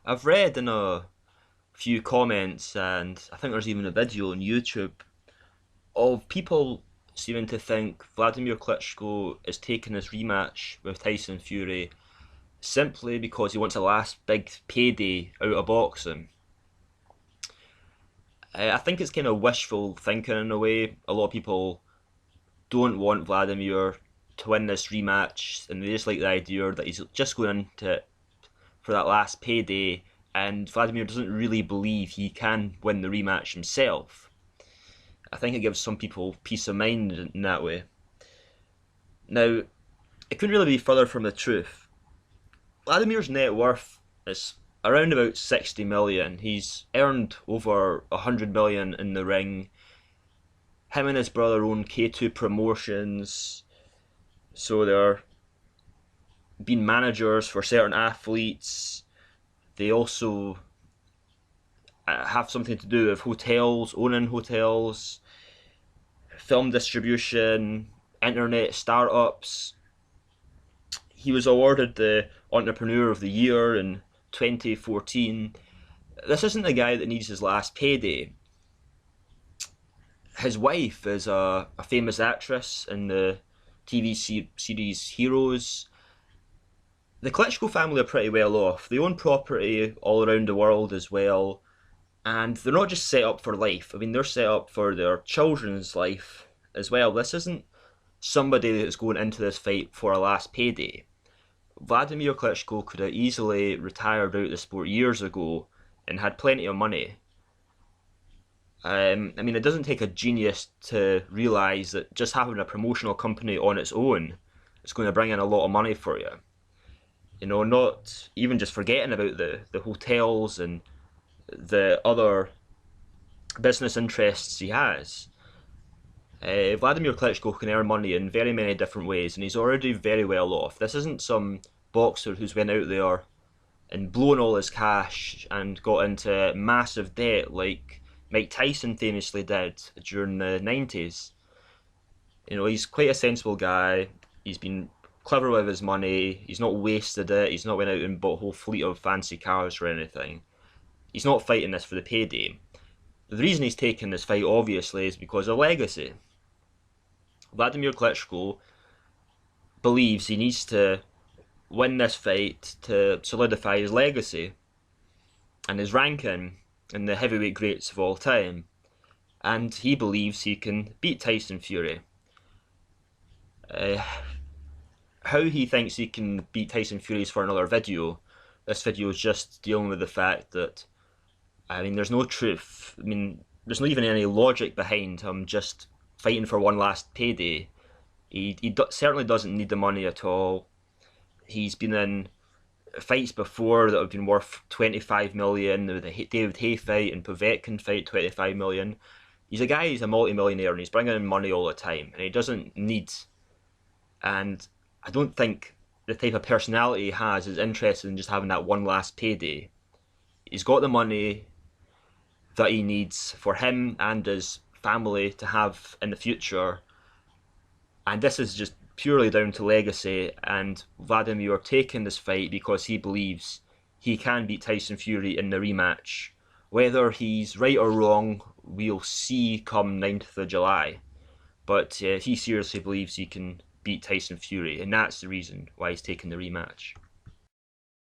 I've read in a few comments, and I think there's even a video on YouTube of people seeming to think Vladimir Klitschko is taking his rematch with Tyson Fury simply because he wants a last big payday out of boxing. I think it's kind of wishful thinking in a way. A lot of people don't want Vladimir to win this rematch, and they just like the idea that he's just going into it for that last payday, and Vladimir doesn't really believe he can win the rematch himself. I think it gives some people peace of mind in that way. Now, it couldn't really be further from the truth. Vladimir's net worth is around about 60 million. He's earned over 100 million in the ring. Him and his brother own K2 Promotions, so they're being managers for certain athletes. They also have something to do with hotels, owning hotels, film distribution, internet startups. He was awarded the Entrepreneur of the Year in 2014. This isn't a guy that needs his last payday. His wife is a famous actress in the TV series Heroes. The Klitschko family are pretty well off. They own property all around the world as well. And they're not just set up for life. I mean, they're set up for their children's life as well. This isn't somebody that's going into this fight for a last payday. Wladimir Klitschko could have easily retired out of the sport years ago and had plenty of money. I mean, it doesn't take a genius to realise that just having a promotional company on its own is going to bring in a lot of money for you. You know, not even just forgetting about the hotels and the other business interests he has. Wladimir Klitschko can earn money in very many different ways, and he's already very well off. This isn't some boxer who's went out there and blown all his cash and got into massive debt like Mike Tyson famously did during the 90s. You know, he's quite a sensible guy. He's been clever with his money. He's not wasted it. He's not went out and bought a whole fleet of fancy cars or anything. He's not fighting this for the payday. The reason he's taking this fight, obviously, is because of legacy. Wladimir Klitschko believes he needs to win this fight to solidify his legacy and his ranking in the heavyweight greats of all time. And he believes he can beat Tyson Fury. How he thinks he can beat Tyson Fury is for another video. This video is just dealing with the fact that, I mean, there's no truth. I mean, there's not even any logic behind him just fighting for one last payday. He certainly doesn't need the money at all. He's been in fights before that have been worth 25 million. The David Haye fight and Povetkin fight, 25 million. He's a multi-millionaire, and he's bringing in money all the time, and he doesn't need. And I don't think the type of personality he has is interested in just having that one last payday. He's got the money that he needs for him and his family to have in the future, and this is just purely down to legacy. And Wladimir taking this fight because he believes he can beat Tyson Fury in the rematch. Whether he's right or wrong, we'll see come 9th of July. But he seriously believes he can beat Tyson Fury, and that's the reason why he's taking the rematch.